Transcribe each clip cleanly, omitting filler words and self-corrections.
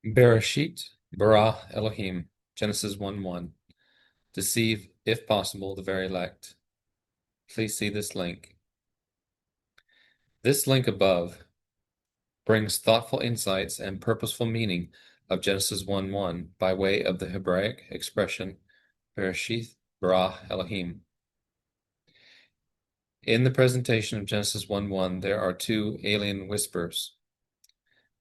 Bereshit bara Elohim, Genesis 1:1. Deceive, if possible, the very elect. Please see this link. This link above brings thoughtful insights and purposeful meaning of Genesis 1:1 by way of the Hebraic expression Bereshit bara Elohim. In the presentation of Genesis 1:1, there are two alien whispers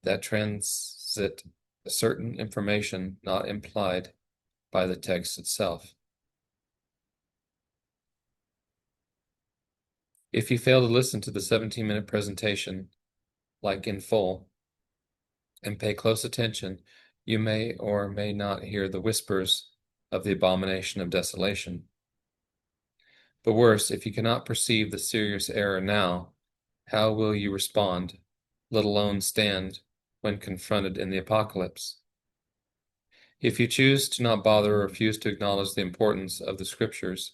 that transit certain information not implied by the text itself. If you fail to listen to the 17-minute presentation, like in full, and pay close attention, you may or may not hear the whispers of the abomination of desolation. But worse, if you cannot perceive the serious error now, how will you respond, let alone stand, when confronted in the apocalypse? If you choose to not bother or refuse to acknowledge the importance of the scriptures,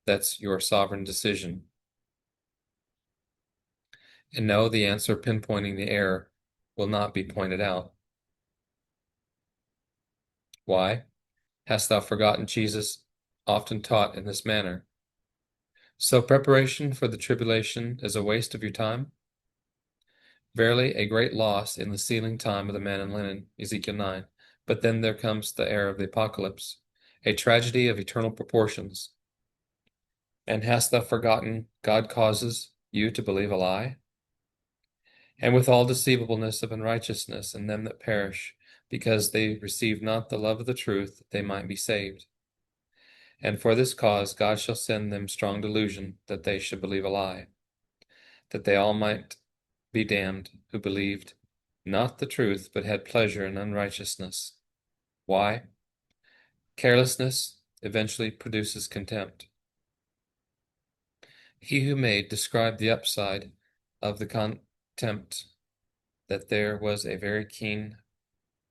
that's your sovereign decision. And no, the answer pinpointing the error will not be pointed out. Why? Hast thou forgotten Jesus often taught in this manner? So preparation for the tribulation is a waste of your time? Verily, a great loss in the sealing time of the man in linen, Ezekiel 9. But then there comes the era of the apocalypse, a tragedy of eternal proportions. And hast thou forgotten God causes you to believe a lie? And with all deceivableness of unrighteousness in them that perish, because they receive not the love of the truth, that they might be saved. And for this cause God shall send them strong delusion, that they should believe a lie, that they all might be damned, who believed not the truth, but had pleasure in unrighteousness. Why? Carelessness eventually produces contempt. He who made described the upside of the contempt, that there was a very keen,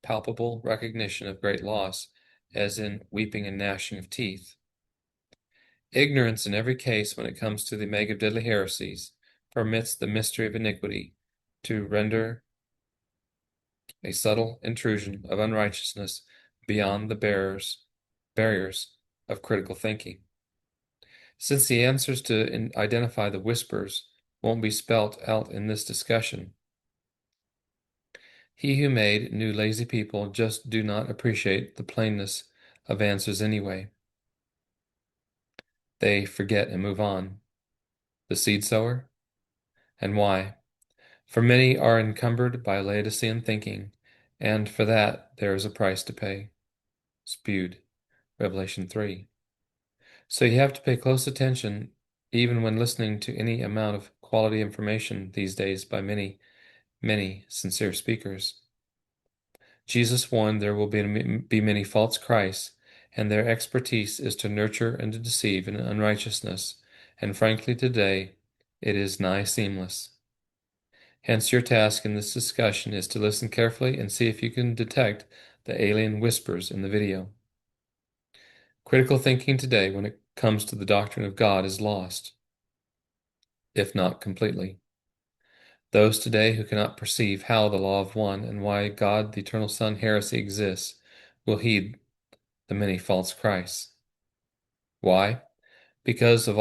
palpable recognition of great loss, as in weeping and gnashing of teeth. Ignorance in every case when it comes to the mega deadly heresies permits the mystery of iniquity to render a subtle intrusion of unrighteousness beyond the barriers of critical thinking. Since the answers to identify the whispers won't be spelt out in this discussion, he who made new lazy people just do not appreciate the plainness of answers anyway. They forget and move on. The seed sower? And why? For many are encumbered by Laodicean thinking, and for that there is a price to pay. Spewed. Revelation 3. So you have to pay close attention even when listening to any amount of quality information these days by many, many sincere speakers. Jesus warned there will be many false Christs, and their expertise is to nurture and to deceive in unrighteousness, and frankly today it is nigh seamless. Hence your task in this discussion is to listen carefully and see if you can detect the alien whispers in the video. Critical thinking today when it comes to the doctrine of God is lost, if not completely. Those today who cannot perceive how the law of one and why God the Eternal Son heresy exists will heed the many false Christs. Why? Because of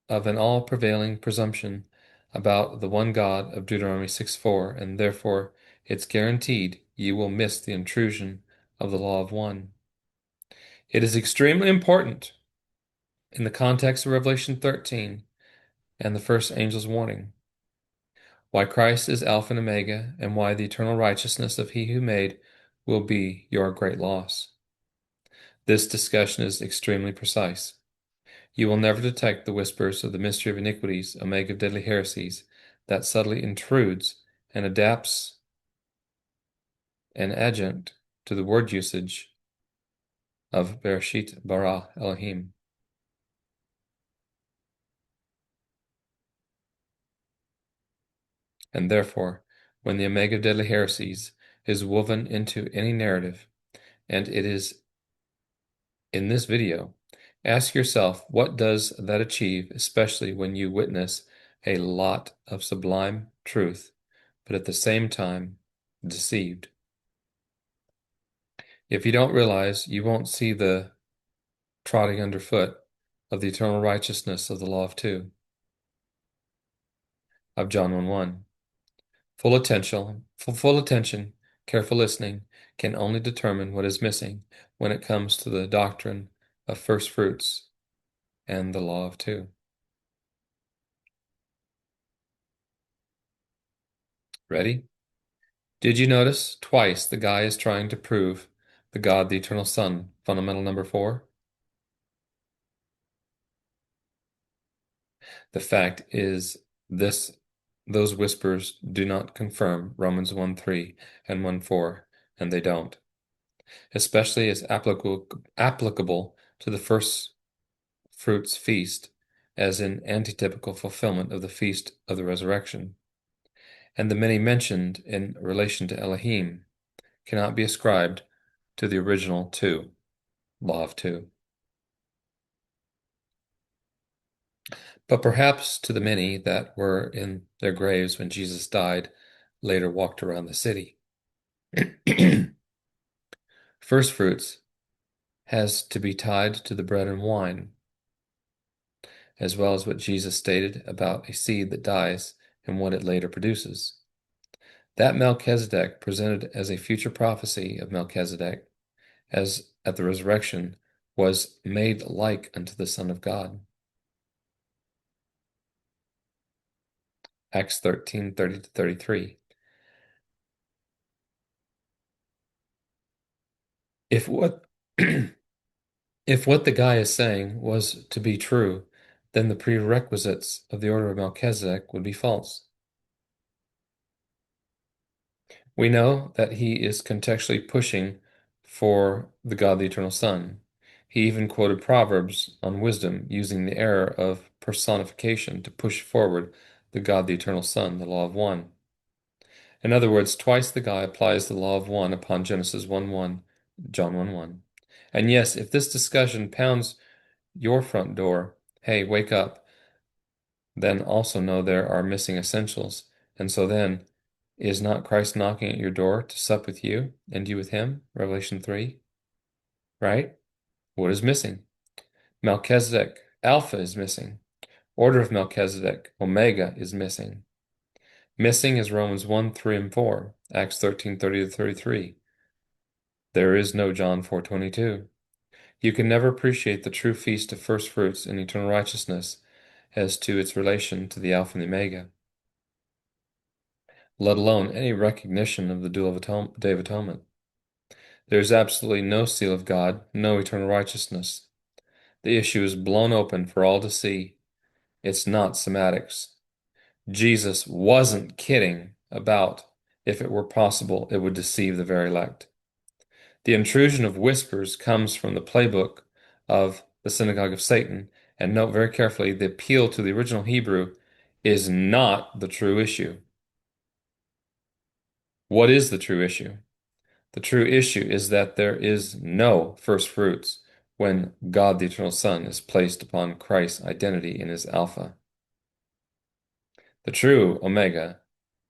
an all-prevailing presumption about the one God of Deuteronomy 6:4, and therefore it's guaranteed you will miss the intrusion of the law of one. It is extremely important in the context of Revelation 13 and the first angel's warning, why Christ is Alpha and Omega, and why the eternal righteousness of He who made will be your great loss. This discussion is extremely precise. You will never detect the whispers of the mystery of iniquities, omega of deadly heresies, that subtly intrudes and adapts an adjunct to the word usage of Bereshit bara Elohim. And therefore, when the omega of deadly heresies is woven into any narrative, and it is in this video, ask yourself, what does that achieve, especially when you witness a lot of sublime truth, but at the same time deceived? If you don't realize, you won't see the trotting underfoot of the eternal righteousness of the law of two, of John 1:1. Full attention, careful listening can only determine what is missing when it comes to the doctrine of first fruits and the law of two. Ready? Did you notice twice the guy is trying to prove the God, the eternal Son, fundamental number 4? The fact is those whispers do not confirm Romans 1:3 and 1:4, and they don't, especially as applicable to the first fruits feast as an antitypical fulfillment of the feast of the resurrection. And the many mentioned in relation to Elohim cannot be ascribed to the original two, law of two. But perhaps to the many that were in their graves when Jesus died, later walked around the city. First fruits has to be tied to the bread and wine, as well as what Jesus stated about a seed that dies and what it later produces. That Melchizedek presented as a future prophecy of Melchizedek, as at the resurrection, was made like unto the Son of God. Acts 13:30-33. If what if what the guy is saying was to be true, then the prerequisites of the order of Melchizedek would be false. We know that he is contextually pushing for the God, the Eternal Son. He even quoted Proverbs on wisdom, using the error of personification to push forward the God, the Eternal Son, the law of one. In other words, twice the guy applies the law of one upon Genesis 1:1, John 1:1. And yes, if this discussion pounds your front door, hey, wake up, then also know there are missing essentials. And so then, is not Christ knocking at your door to sup with you and you with him? Revelation 3, right? What is missing? Melchizedek, Alpha is missing. Order of Melchizedek, Omega is missing. Missing is Romans 1, 3, and 4, Acts 13:30-33. There is no John 4:22. You can never appreciate the true feast of first fruits in eternal righteousness as to its relation to the Alpha and the Omega, let alone any recognition of the Day of Atonement. There is absolutely no seal of God, no eternal righteousness. The issue is blown open for all to see. It's not semantics. Jesus wasn't kidding about if it were possible it would deceive the very elect. The intrusion of whispers comes from the playbook of the synagogue of Satan, and note very carefully the appeal to the original Hebrew is not the true issue. What is the true issue? The true issue is that there is no first fruits when God the Eternal Son is placed upon Christ's identity in his Alpha. The true Omega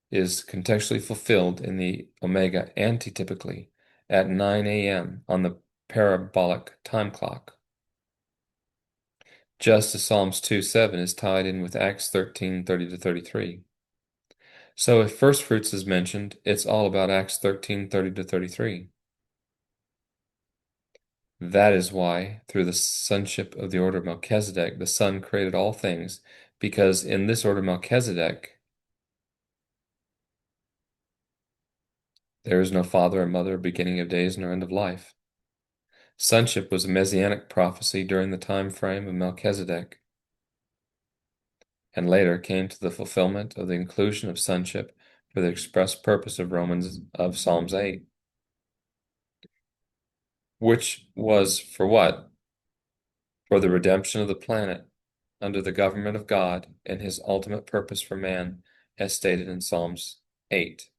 is contextually fulfilled in the Omega antitypically at 9 a.m. on the parabolic time clock, just as Psalms 2:7 is tied in with Acts 13:30-33. So if first fruits is mentioned, it's all about Acts 13:30-33. That is why, through the sonship of the order of Melchizedek, the Son created all things, because in this order of Melchizedek, there is no father or mother, beginning of days, nor end of life. Sonship was a messianic prophecy during the time frame of Melchizedek, and later came to the fulfillment of the inclusion of sonship for the express purpose of Psalms 8, which was for what? For the redemption of the planet under the government of God and his ultimate purpose for man, as stated in Psalms 8.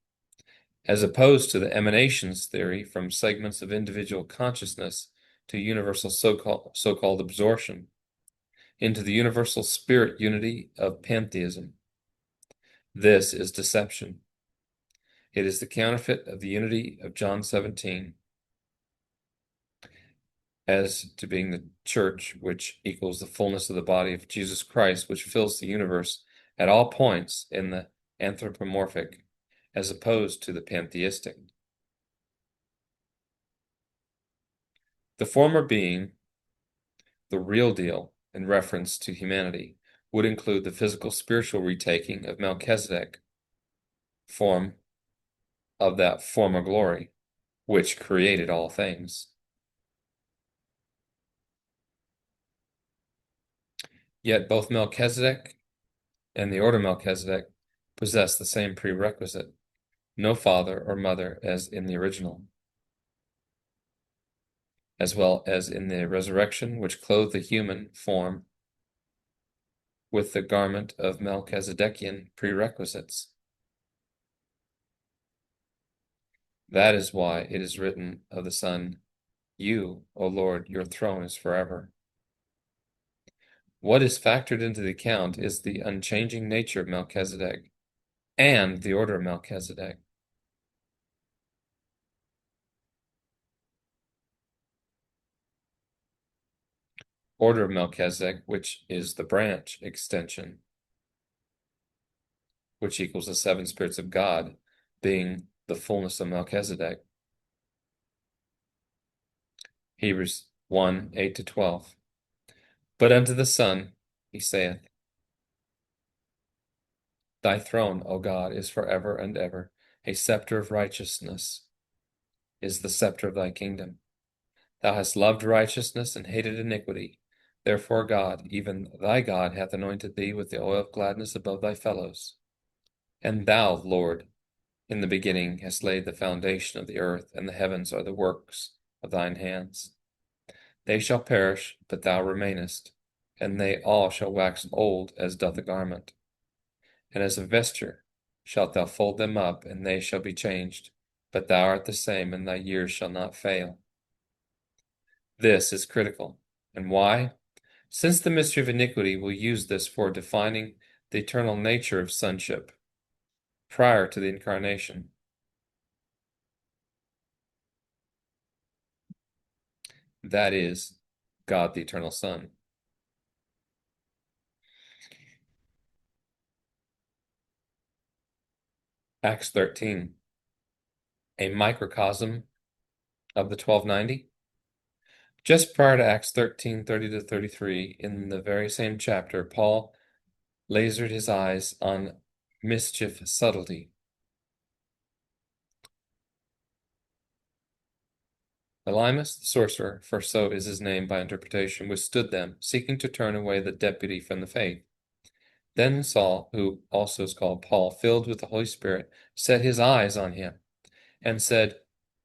As opposed to the emanations theory from segments of individual consciousness to universal so-called absorption into the universal spirit unity of pantheism. This is deception. It is the counterfeit of the unity of John 17. as to being the church, which equals the fullness of the body of Jesus Christ, which fills the universe at all points in the anthropomorphic, as opposed to the pantheistic. The former being the real deal in reference to humanity would include the physical spiritual retaking of Melchizedek, form of that former glory, which created all things. Yet both Melchizedek and the order Melchizedek possess the same prerequisite, no father or mother as in the original, as well as in the resurrection, which clothed the human form with the garment of Melchizedekian prerequisites. That is why it is written of the Son, "You, O Lord, your throne is forever." What is factored into the account is the unchanging nature of Melchizedek and the order of Melchizedek. Order of Melchizedek, which is the branch extension, which equals the seven spirits of God, being the fullness of Melchizedek. Hebrews 1, 8-12. But unto the Son he saith, Thy throne, O God, is forever and ever. A scepter of righteousness is the scepter of thy kingdom. Thou hast loved righteousness and hated iniquity. Therefore God, even thy God, hath anointed thee with the oil of gladness above thy fellows. And thou, Lord, in the beginning hast laid the foundation of the earth, and the heavens are the works of thine hands. They shall perish, but thou remainest, and they all shall wax old as doth a garment. And as a vesture shalt thou fold them up, and they shall be changed, but thou art the same, and thy years shall not fail. This is critical. And why? Since the mystery of iniquity will use this for defining the eternal nature of sonship prior to the incarnation. That is, God the eternal Son. Acts 13, a microcosm of the 1290. Just prior to Acts 13, 30-33, in the very same chapter, Paul lasered his eyes on mischief subtlety. Elymas, the sorcerer, for so is his name by interpretation, withstood them, seeking to turn away the deputy from the faith. Then Saul, who also is called Paul, filled with the Holy Spirit, set his eyes on him, and said,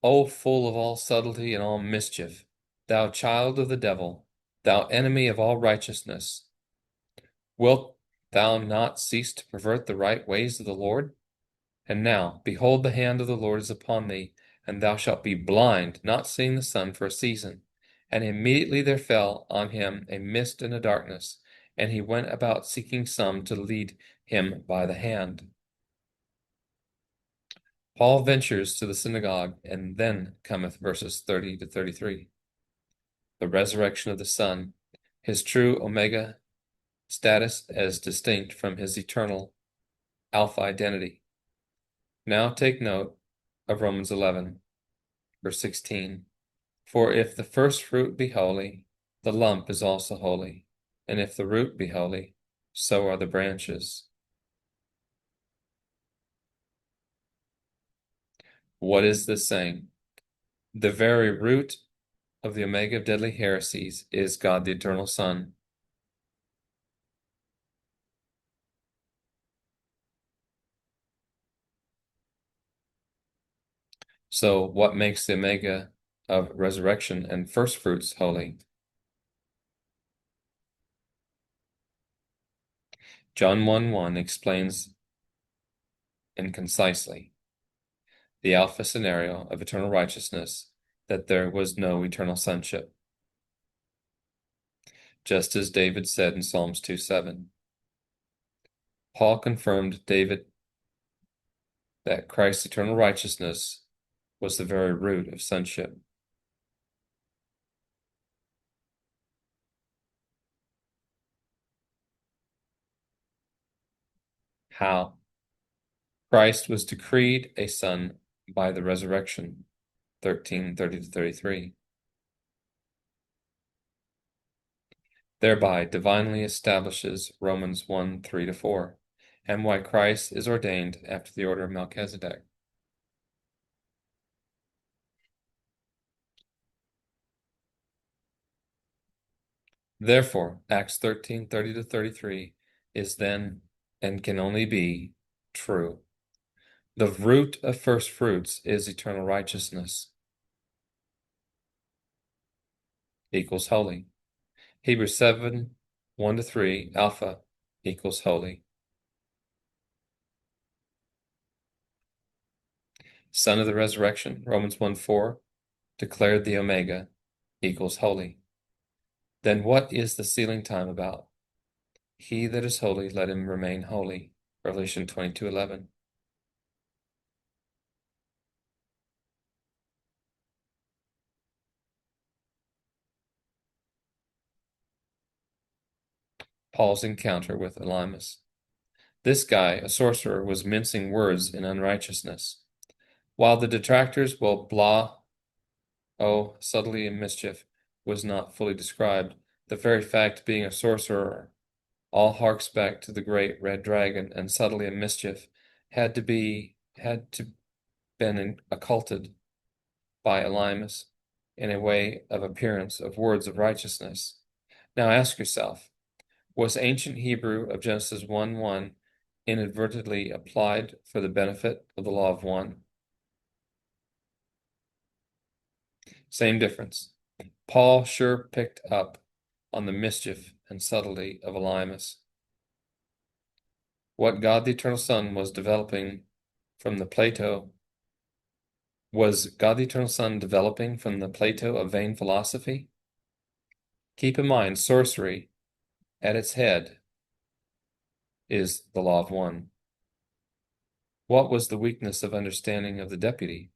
O full of all subtlety and all mischief, thou child of the devil, thou enemy of all righteousness, wilt thou not cease to pervert the right ways of the Lord? And now, behold, the hand of the Lord is upon thee, and thou shalt be blind, not seeing the sun for a season. And immediately there fell on him a mist and a darkness, and he went about seeking some to lead him by the hand. Paul ventures to the synagogue, and then cometh verses 30-33. The resurrection of the Son, his true Omega status as distinct from his eternal Alpha identity. Now take note of Romans 11, verse 16. For if the first fruit be holy, the lump is also holy, and if the root be holy, so are the branches. What is this saying? The very root of the omega of deadly heresies is God the eternal Son. So what makes the omega of resurrection and first fruits holy? John 1:1 explains and concisely the alpha scenario of eternal righteousness, that there was no eternal sonship. Just as David said in Psalms 2:7. Paul confirmed David that Christ's eternal righteousness was the very root of sonship. How? Christ was decreed a son by the resurrection. 13:30-33. Thereby divinely establishes Romans 1:3-4, and why Christ is ordained after the order of Melchizedek. Therefore, Acts 13:30-33 is then and can only be true. The root of first fruits is eternal righteousness equals holy. Hebrews 7:1-3, alpha equals holy. Son of the resurrection, Romans 1:4, declared the omega equals holy. Then what is the sealing time about? He that is holy, let him remain holy. Revelation 22:11. Paul's encounter with Elymas. This guy, a sorcerer, was mincing words in unrighteousness. While the detractors will blah, oh, subtlety and mischief was not fully described, the very fact being a sorcerer all harks back to the great red dragon, and subtlety and mischief had to been occulted by Elymas in a way of appearance of words of righteousness. Now ask yourself, was ancient Hebrew of Genesis 1:1 inadvertently applied for the benefit of the law of one? Same difference. Paul sure picked up on the mischief and subtlety of Elymas. What God the Eternal Son was developing from the Plato was God the Eternal Son developing from the Plato of vain philosophy? Keep in mind, sorcery at its head is the law of one. What was the weakness of understanding of the deputy?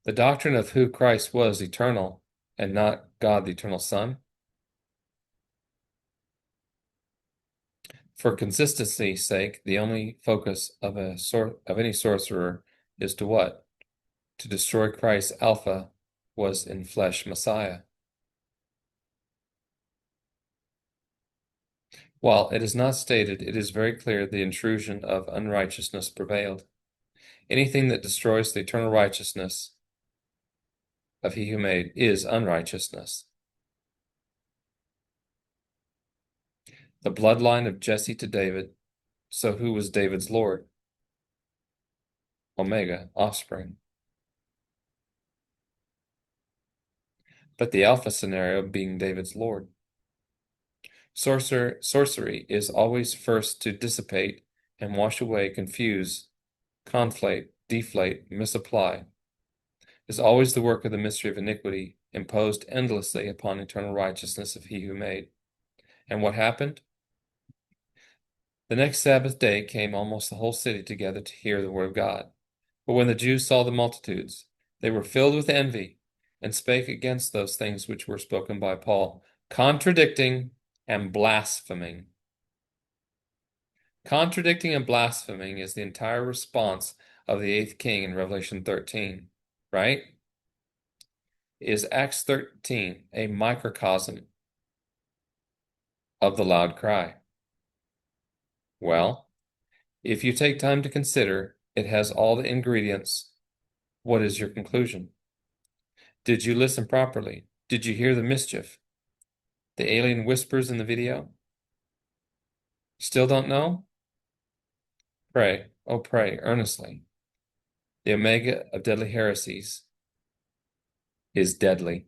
The doctrine of who Christ was eternal and not God the Eternal Son? For consistency's sake, the only focus of any sorcerer is to what? To destroy Christ's Alpha was in flesh Messiah. While it is not stated, it is very clear the intrusion of unrighteousness prevailed. Anything that destroys the eternal righteousness of he who made is unrighteousness. The bloodline of Jesse to David, so who was David's Lord? Omega, offspring. But the Alpha scenario being David's Lord. Sorcery is always first to dissipate and wash away, confuse, conflate, deflate, misapply. Is always the work of the mystery of iniquity imposed endlessly upon eternal righteousness of he who made. And what happened? The next Sabbath day came almost the whole city together to hear the word of God. But when the Jews saw the multitudes, they were filled with envy and spake against those things which were spoken by Paul, contradicting and blaspheming. Contradicting and blaspheming is the entire response of the eighth king in Revelation 13, right? Is Acts 13 a microcosm of the loud cry? Well, if you take time to consider, it has all the ingredients. What is your conclusion? Did you listen properly? Did you hear the mischief? The alien whispers in the video? Still don't know? Pray, oh pray, earnestly. The omega of deadly heresies is deadly.